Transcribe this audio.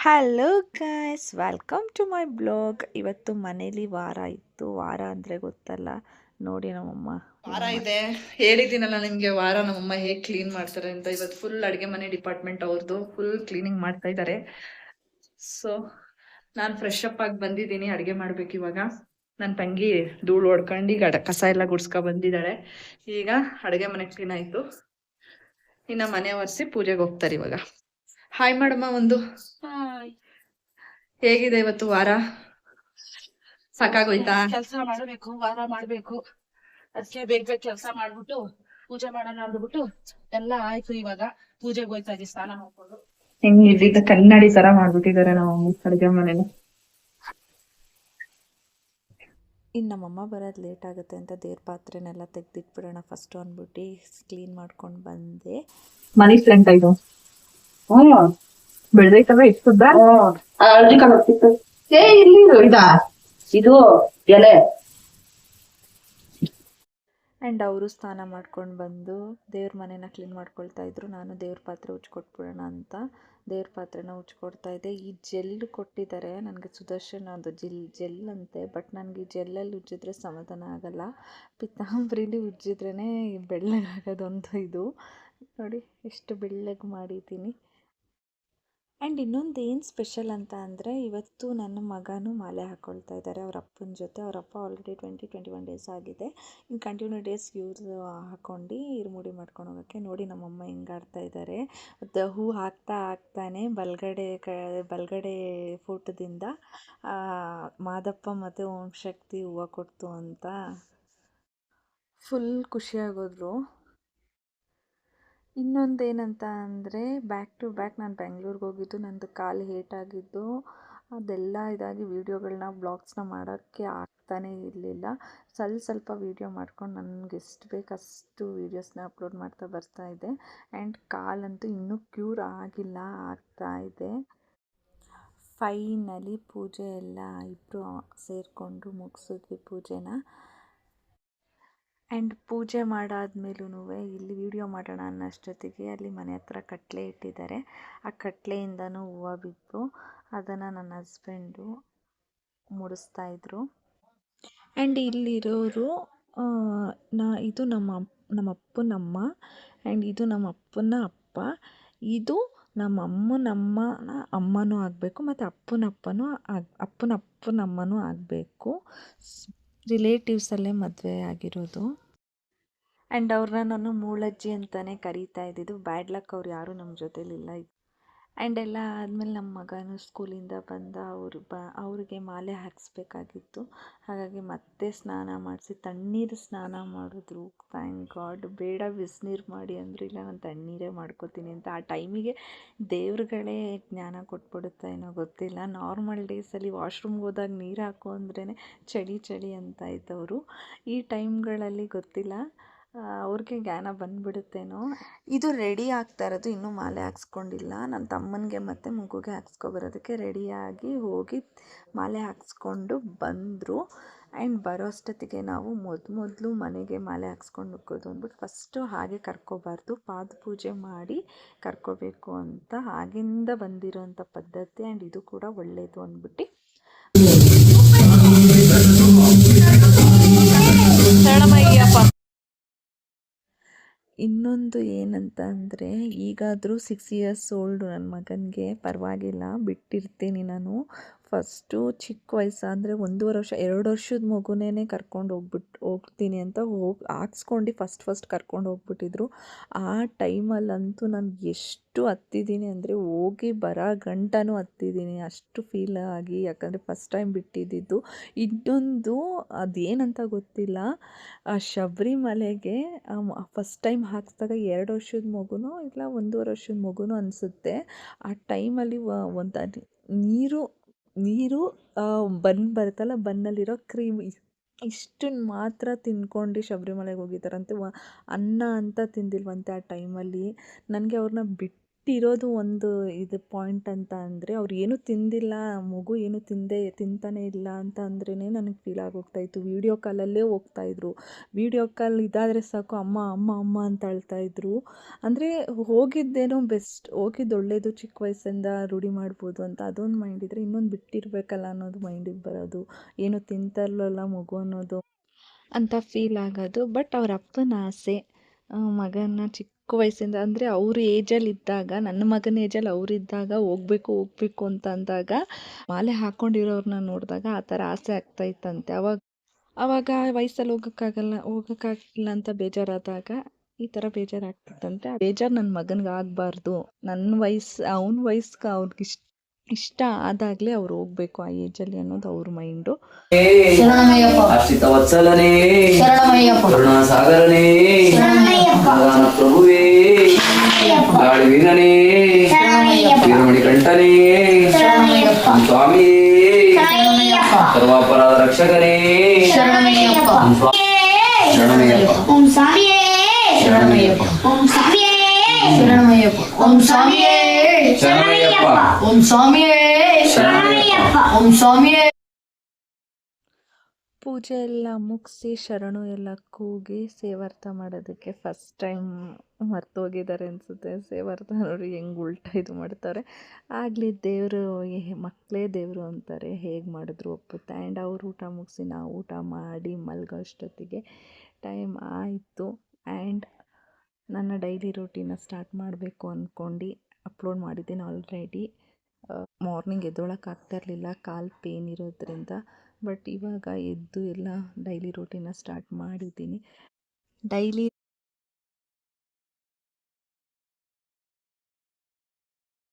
Hello guys, welcome to my blog. ಇವತ್ತು ಮನೇಲಿ ವಾರ ಇತ್ತು. ವಾರ ಅಂದರೆ ಗೊತ್ತಲ್ಲ, ನೋಡಿ ನಮ್ಮಮ್ಮ ವಾರ ಇದೆ. ಹೇಳಿದ್ದೀನಲ್ಲ ನಿಮಗೆ ವಾರ ನಮ್ಮಮ್ಮ ಹೇಗೆ ಕ್ಲೀನ್ ಮಾಡ್ತಾರೆ ಅಂತ. ಇವತ್ತು ಫುಲ್ ಅಡುಗೆ ಮನೆ ಡಿಪಾರ್ಟ್ಮೆಂಟ್ ಅವ್ರದ್ದು ಫುಲ್ ಕ್ಲೀನಿಂಗ್ ಮಾಡ್ತಾ ಇದ್ದಾರೆ. ಸೊ ನಾನು ಫ್ರೆಶ್ ಅಪ್ ಆಗಿ ಬಂದಿದ್ದೀನಿ, ಅಡುಗೆ ಮಾಡ್ಬೇಕು ಇವಾಗ. ನನ್ನ ತಂಗಿ ಧೂಳು ಹೊಡ್ಕೊಂಡು ಈಗ ಕಸ ಎಲ್ಲ ಗುಡ್ಸ್ಕೊ ಬಂದಿದ್ದಾಳೆ. ಈಗ ಅಡುಗೆ ಮನೆ ಕ್ಲೀನ್ ಆಯಿತು, ಇನ್ನು ಮನೆ ಒರೆಸಿ ಪೂಜೆಗೆ ಹೋಗ್ತಾರೆ ಇವಾಗ. ಹಾಯ್ ಮಾಡಮ್ಮ ಒಂದು. ಹೇಗಿದೆ ಇವತ್ತು ವಾರ? ಸಾಕಾಗೋಯ್ತಾ? ಕೆಲಸ ಮಾಡಬೇಕು, ವಾರ ಮಾಡ್ಬೇಕು. ಅದಕ್ಕೆ ಬೇಗ ಬೇಗ ಕೆಲಸ ಮಾಡ್ಬಿಟ್ಟು ಪೂಜೆ ಮಾಡೋಣ ಅಂದ್ಬಿಟ್ಟು ಎಲ್ಲ ಆಯ್ತು. ಇವಾಗ ಪೂಜೆಗೆ ಹೋಯ್ತಾ ಇದ್ದೀವಿ ಸ್ನಾನ ಮಾಡ್ಕೊಂಡು. ಹೆಂಗ್ ಇದ್ದಿದ್ದ ಕನ್ನಡಿ ತರ ಮಾಡ್ಬಿಟ್ಟಿದ್ದಾರೆ ನಾವು ಅಡುಗೆ ಮನೇಲಿ. ಇನ್ನು ನಮ್ಮಮ್ಮ ಬರೋದು ಲೇಟ್ ಆಗುತ್ತೆ ಅಂತ ದೇವ್ರ ಪಾತ್ರೆನೆಲ್ಲ ತೆಗ್ದಿಟ್ಬಿಡೋಣ ಫಸ್ಟ್ ಅಂದ್ಬಿಟ್ಟು ಕ್ಲೀನ್ ಮಾಡ್ಕೊಂಡು ಬಂದೆ. ಮನಿ ಪ್ಲಾಂಟ್ ಇದು ಬೆಳ್ದೈತವ ಇಷ್ಟುದ್ದ. ಇಲ್ಲಿ ಇದಾ ಇದು ಎಲೆ. ಆ್ಯಂಡ್ ಅವರು ಸ್ನಾನ ಮಾಡ್ಕೊಂಡು ಬಂದು ದೇವ್ರ ಮನೇನ ಕ್ಲೀನ್ ಮಾಡ್ಕೊಳ್ತಾ ಇದ್ರು. ನಾನು ದೇವ್ರ ಪಾತ್ರೆ ಉಜ್ಕೊಟ್ಬಿಡೋಣ ಅಂತ ದೇವ್ರ ಪಾತ್ರೆನ ಉಜ್ಕೊಡ್ತಾ ಇದ್ದೆ. ಈ ಜೆಲ್ ಕೊಟ್ಟಿದ್ದಾರೆ ನನಗೆ, ಸುದರ್ಶನ್ ಅದು ಜೆಲ್ ಅಂತೆ. ಬಟ್ ನನಗೆ ಜೆಲ್ಲಲ್ಲಿ ಉಜ್ಜಿದ್ರೆ ಸಮಾಧಾನ ಆಗಲ್ಲ, ಪಿತಾಂಬರಿಲಿ ಉಜ್ಜಿದ್ರೇ ಬೆಳ್ಳಗಾಗೋದೊಂದು ಇದು. ನೋಡಿ ಎಷ್ಟು ಬೆಳ್ಳಗೆ ಮಾಡಿದ್ದೀನಿ. ಆ್ಯಂಡ್ ಇನ್ನೊಂದು ಏನು ಸ್ಪೆಷಲ್ ಅಂತ ಅಂದರೆ, ಇವತ್ತು ನನ್ನ ಮಗನೂ ಮಾಲೆ ಹಾಕ್ಕೊಳ್ತಾ ಇದ್ದಾರೆ ಅವ್ರ ಅಪ್ಪನ ಜೊತೆ. ಅವ್ರ ಅಪ್ಪ ಆಲ್ರೆಡಿ 21 ಡೇಸ್ ಆಗಿದೆ. ಇನ್ನು ಕಂಟಿನ್ಯೂ ಡೇಸ್ ಇವ್ರು ಹಾಕ್ಕೊಂಡು ಇರುಮುಡಿ ಮಾಡ್ಕೊಂಡು ಹೋಗೋಕ್ಕೆ. ನೋಡಿ ನಮ್ಮಮ್ಮ ಹೆಂಗೆ ಆಡ್ತಾ ಇದ್ದಾರೆ. ಮತ್ತು ಹೂ ಹಾಕ್ತಾನೆ ಬಲಗಡೆ ಫೋಟೋದಿಂದ ಮಾದಪ್ಪ ಮತ್ತು ಓಂ ಶಕ್ತಿ ಹೂವು ಕೊಡ್ತು ಅಂತ ಫುಲ್ ಖುಷಿಯಾಗೋದ್ರು. ಇನ್ನೊಂದೇನಂತ ಅಂದರೆ, ಬ್ಯಾಕ್ ಟು ಬ್ಯಾಕ್ ನಾನು ಬೆಂಗ್ಳೂರಿಗೆ ಹೋಗಿದ್ದು, ನಂದು ಕಾಲು ಏಟಾಗಿದ್ದು, ಅದೆಲ್ಲ ಇದಾಗಿ ವೀಡಿಯೋಗಳನ್ನ ಬ್ಲಾಗ್ಸ್ನ ಮಾಡೋಕ್ಕೆ ಆಗ್ತಾನೇ ಇರಲಿಲ್ಲ. ಸ್ವಲ್ಪ ವೀಡಿಯೋ ಮಾಡ್ಕೊಂಡು ನನಗೆ ಎಷ್ಟು ಬೇಕು ಅಷ್ಟು ವೀಡಿಯೋಸ್ನ ಅಪ್ಲೋಡ್ ಮಾಡ್ತಾ ಬರ್ತಾಯಿದ್ದೆ. ಆ್ಯಂಡ್ ಕಾಲಂತೂ ಇನ್ನೂ ಕ್ಯೂರ್ ಆಗಿಲ್ಲ, ಆಗ್ತಾಯಿದೆ. ಫೈನಲಿ ಪೂಜೆ ಎಲ್ಲ ಇಬ್ಬರು ಸೇರಿಕೊಂಡು ಮುಗಿಸಿದ್ವಿ ಪೂಜೆನ. ಆ್ಯಂಡ್ ಪೂಜೆ ಮಾಡಾದ್ಮೇಲೂ ಇಲ್ಲಿ ವೀಡಿಯೋ ಮಾಡೋಣ ಅನ್ನೋಷ್ಟೊತ್ತಿಗೆ ಅಲ್ಲಿ ಮನೆ ಹತ್ರ ಕಟ್ಲೆ ಇಟ್ಟಿದ್ದಾರೆ. ಆ ಕಟ್ಲೆಯಿಂದನೂ ಹೂವು ಬಿದ್ದು ಅದನ್ನು ನನ್ನ ಹಸ್ಬೆಂಡು ಮುಡಿಸ್ತಾಯಿದ್ರು. ಆ್ಯಂಡ್ ಇಲ್ಲಿರೋರು ಇದು ನಮ್ಮ ಅಪ್ಪನಮ್ಮ, ಆ್ಯಂಡ್ ಇದು ನಮ್ಮ ಅಪ್ಪನ ಅಪ್ಪ, ಇದು ನಮ್ಮ ಅಮ್ಮನ ಅಮ್ಮನೂ ಆಗಬೇಕು ಮತ್ತು ಅಪ್ಪನಮ್ಮನೂ ಆಗಬೇಕು. ರಿಲೇಟಿವ್ಸಲ್ಲೇ ಮದುವೆ ಆಗಿರೋದು. ಆ್ಯಂಡ್ ಅವ್ರನ್ನ ನಾನು ಮೂಳಜ್ಜಿ ಅಂತಲೇ ಕರೀತಾ ಇದ್ದಿದ್ದು. ಬ್ಯಾಡ್ ಲಕ್ ಅವ್ರು ಯಾರೂ ನಮ್ಮ ಜೊತೇಲಿಲ್ಲ. ಆ್ಯಂಡ್ ಎಲ್ಲ ಆದಮೇಲೆ ನಮ್ಮ ಮಗನೂ ಸ್ಕೂಲಿಂದ ಬಂದ. ಅವ್ರಿಗೆ ಮಾಲೆ ಹಾಕಿಸ್ಬೇಕಾಗಿತ್ತು. ಹಾಗಾಗಿ ಮತ್ತೆ ಸ್ನಾನ ಮಾಡಿಸಿ ತಣ್ಣೀರು ಸ್ನಾನ ಮಾಡಿದ್ರು. Thank god. ಬೇಡ ಬಿಸಿನೀರು ಮಾಡಿ ಅಂದರು. ಇಲ್ಲ ನಾನು ತಣ್ಣೀರೇ ಮಾಡ್ಕೋತೀನಿ ಅಂತ. ಆ ಟೈಮಿಗೆ ದೇವ್ರುಗಳೇ ಜ್ಞಾನ ಕೊಟ್ಬಿಡುತ್ತಾ ಏನೋ ಗೊತ್ತಿಲ್ಲ. ನಾರ್ಮಲ್ ಡೇಸಲ್ಲಿ ವಾಶ್ರೂಮ್ಗೆ ಹೋದಾಗ ನೀರು ಹಾಕು ಅಂದ್ರೇ ಚಳಿ ಅಂತ ಇದ್ದವರು, ಈ ಟೈಮ್ಗಳಲ್ಲಿ ಗೊತ್ತಿಲ್ಲ ಅವ್ರಿಗೆ ಜ್ಞಾನ ಬಂದುಬಿಡುತ್ತೇನೋ. ಇದು ರೆಡಿ ಆಗ್ತಾ ಇರೋದು, ಇನ್ನೂ ಮಾಲೆ ಹಾಕ್ಸ್ಕೊಂಡಿಲ್ಲ. ನನ್ನ ತಮ್ಮನಿಗೆ ಮತ್ತು ಮಗುಗೆ ಹಾಕ್ಸ್ಕೊಬರೋದಕ್ಕೆ ರೆಡಿಯಾಗಿ ಹೋಗಿ ಮಾಲೆ ಹಾಕ್ಸ್ಕೊಂಡು ಬಂದರು. ಆ್ಯಂಡ್ ಬರೋ ಅಷ್ಟೊತ್ತಿಗೆ ನಾವು ಮೊದಲು ಮನೆಗೆ ಮಾಲೆ ಹಾಕ್ಸ್ಕೊಂಡು ಹೋಗೋದು ಅಂದ್ಬಿಟ್ಟು ಫಸ್ಟು ಹಾಗೆ ಕರ್ಕೋಬಾರ್ದು, ಪಾದ ಪೂಜೆ ಮಾಡಿ ಕರ್ಕೋಬೇಕು ಅಂತ ಆಗಿಂದ ಬಂದಿರೋಂಥ ಪದ್ಧತಿ. ಆ್ಯಂಡ್ ಇದು ಕೂಡ ಒಳ್ಳೆಯದು ಅಂದ್ಬಿಟ್ಟು ಇನ್ನೊಂದು ಏನಂತ ಅಂದರೆ, ಈಗಾದರೂ 6 ಇಯರ್ಸ್ ಓಲ್ಡು ನನ್ನ ಮಗನಿಗೆ, ಪರವಾಗಿಲ್ಲ ಬಿಟ್ಟಿರ್ತೀನಿ ನಾನು. ಫಸ್ಟು ಚಿಕ್ಕ ವಯಸ್ಸು ಅಂದರೆ 1.5 ವರ್ಷ 2 ವರ್ಷದ ಮಗುನೇ ಕರ್ಕೊಂಡು ಹೋಗ್ತೀನಿ ಅಂತ ಹಾಕ್ಸ್ಕೊಂಡು ಫಸ್ಟ್ ಕರ್ಕೊಂಡು ಹೋಗ್ಬಿಟ್ಟಿದ್ರು. ಆ ಟೈಮಲ್ಲಂತೂ ನಾನು ಎಷ್ಟು ಹತ್ತಿದ್ದೀನಿ ಅಂದರೆ ಹೋಗಿ ಬರೋ ಗಂಟನೂ ಹತ್ತಿದ್ದೀನಿ, ಅಷ್ಟು ಫೀಲ್ ಆಗಿ. ಯಾಕಂದರೆ ಫಸ್ಟ್ ಟೈಮ್ ಬಿಟ್ಟಿದ್ದಿದ್ದು. ಇನ್ನೊಂದು ಅದೇನಂತ ಗೊತ್ತಿಲ್ಲ, ಶಬರಿಮಲೆಗೆ ಫಸ್ಟ್ ಟೈಮ್ ಹಾಕಿಸ್ದಾಗ 2 ವರ್ಷದ ಮಗುನೋ ಇಲ್ಲ 1.5 ವರ್ಷದ ಮಗುನೋ ಅನಿಸುತ್ತೆ. ಆ ಟೈಮಲ್ಲಿ ಒಂದು ನೀರು ಬನ್ ಬರುತ್ತಲ್ಲ, ಬನ್ನಲ್ಲಿರೋ ಕ್ರೀಮ್ ಇಷ್ಟನ್ನು ಮಾತ್ರ ತಿನ್ಕೊಂಡು ಶಬರಿಮಲೆಗೆ ಹೋಗಿದ್ದಾರಂತೆ. ಅನ್ನ ಅಂತ ತಿಂದಿಲ್ವಂತೆ ಆ ಟೈಮಲ್ಲಿ. ನನಗೆ ಅವ್ರನ್ನ ಬಿಟ್ಟು ಇರೋದು ಒಂದು ಇದು ಪಾಯಿಂಟ್ ಅಂತ ಅಂದರೆ ಅವ್ರು ಏನೂ ತಿಂದಿಲ್ಲ, ಮಗು ಏನು ತಿಂತಾನೆ ಇಲ್ಲ ಅಂತ ಅಂದ್ರೇ ನನಗೆ ಫೀಲ್ ಆಗೋಗ್ತಾಯಿತ್ತು. ವೀಡಿಯೋ ಕಾಲಲ್ಲೇ ಹೋಗ್ತಾಯಿದ್ರು. ವೀಡಿಯೋ ಕಾಲ್ ಇದಾದರೆ ಸಾಕು ಅಮ್ಮ ಅಮ್ಮ ಅಮ್ಮ ಅಂತ ಅಳ್ತಾಯಿದ್ರು. ಅಂದರೆ ಹೋಗಿದ್ದೇನೋ ಹೋಗಿದ್ದು ಒಳ್ಳೆಯದು, ಚಿಕ್ಕ ವಯಸ್ಸಿಂದ ರೂಢಿ ಮಾಡ್ಬೋದು ಅಂತ ಅದೊಂದು ಮೈಂಡ್ ಇದ್ದರೆ, ಇನ್ನೊಂದು ಬಿಟ್ಟಿರಬೇಕಲ್ಲ ಅನ್ನೋದು ಮೈಂಡಿಗೆ ಬರೋದು. ಏನು ತಿಂತಲ್ಲಲ್ಲ ಮಗು ಅನ್ನೋದು ಅಂತ ಫೀಲ್ ಆಗೋದು. ಬಟ್ ಅವ್ರ ಅಪ್ಪನ ಆಸೆ ಮಗನ ಚಿಕ್ಕ ವಯಸ್ಸಿಂದ ಅಂದರೆ ಅವ್ರ ಏಜಲ್ಲಿದ್ದಾಗ, ನನ್ನ ಮಗನ ಏಜಲ್ಲಿ ಅವರಿದ್ದಾಗ ಹೋಗ್ಬೇಕು ಅಂತ ಅಂದಾಗ ಮಾಲೆ ಹಾಕ್ಕೊಂಡಿರೋರನ್ನ ನೋಡಿದಾಗ ಆ ಥರ ಆಸೆ ಆಗ್ತಾಯಿತ್ತಂತೆ. ಆವಾಗ ವಯಸ್ಸಲ್ಲಿ ಹೋಗೋಕ್ಕಾಗಿಲ್ಲ ಅಂತ ಬೇಜಾರಾದಾಗ ಈ ಥರ ಬೇಜಾರಾಗ್ತಿತ್ತಂತೆ. ಆ ಬೇಜಾರು ನನ್ನ ಮಗನಿಗೆ ಆಗಬಾರ್ದು, ಅವನ ವಯಸ್ಸಿಗೆ ಅವ್ರಿಗೆ ಇಷ್ಟ ಆದಾಗಲೇ ಅವ್ರು ಹೋಗ್ಬೇಕು ಆ ಏಜಲ್ಲಿ ಅನ್ನೋದು ಅವ್ರ ಮೈಂಡು. ಹರ್ಷಿತ ವತ್ಸಲನೇ, ಕರುಣಾಸಾಗರನೇ, ಸಮಾಧಾನ ಪ್ರಭುವೇ, ಗಾಳಿವೀರನೇ, ವೀರಮಣಿ ಕಂಠನೇ, ಸ್ವಾಮಿಯೇ, ಸರ್ವಾಪರಾಧ ರಕ್ಷಕನೇ, ಶರಣಮಯ್ಯಪ್ಪ, ಓಂ ಸ್ವಾಮಿಯೇ ಶರಣಮಯ್ಯಪ್ಪ, ಓಂ ಸ್ವಾಮಿಯೇ ಶರಣಮಯ್ಯಪ್ಪ, ಓಂ ಸ್ವಾಮಿಯೇ ಶರಣಮಯ್ಯಪ್ಪ, ಓಂ ಸ್ವಾಮಿಯೇ ಶರಣಮಯ್ಯಪ್ಪ, ಓಂ ಸ್ವಾಮಿಯೇ. ಪೂಜೆ ಎಲ್ಲ ಮುಗಿಸಿ ಶರಣು ಎಲ್ಲ ಕೂಗಿ ಸೇವಾರ್ಥ ಮಾಡೋದಕ್ಕೆ ಫಸ್ಟ್ ಟೈಮ್ ಮರ್ತೋಗಿದ್ದಾರೆ ಅನಿಸುತ್ತೆ. ಸೇವಾರ್ಥ ನೋಡಿ ಹೆಂಗೆ ಉಲ್ಟಾ ಇದು ಮಾಡ್ತಾರೆ. ಆಗಲಿ ದೇವರು ಮಕ್ಕಳೇ ದೇವರು ಅಂತಾರೆ, ಹೇಗೆ ಮಾಡಿದ್ರು ಒಪ್ಪುತ್ತೆ. ಆ್ಯಂಡ್ ಅವ್ರು ಊಟ ಮುಗಿಸಿ ನಾವು ಊಟ ಮಾಡಿ ಮಲಗೋ ಅಷ್ಟೊತ್ತಿಗೆ ಟೈಮ್ ಆಯಿತು. ಆ್ಯಂಡ್ ನನ್ನ ಡೈಲಿ ರೂಟೀನ ಸ್ಟಾರ್ಟ್ ಮಾಡಬೇಕು ಅಂದ್ಕೊಂಡು ಅಪ್ಲೋಡ್ ಮಾಡಿದ್ದೀನಿ ಆಲ್ರೆಡಿ. ಮಾರ್ನಿಂಗ್ ಎದ್ದೊಳಕ್ಕಾಗ್ತಾಯಿರಲಿಲ್ಲ, ಕಾಲು ಪೇನ್ ಇರೋದ್ರಿಂದ. ಬಟ್ ಇವಾಗ ಎದ್ದು ಎಲ್ಲ ಡೈಲಿ ರೂಟೀನ ಸ್ಟಾರ್ಟ್ ಮಾಡಿದ್ದೀನಿ. ಡೈಲಿ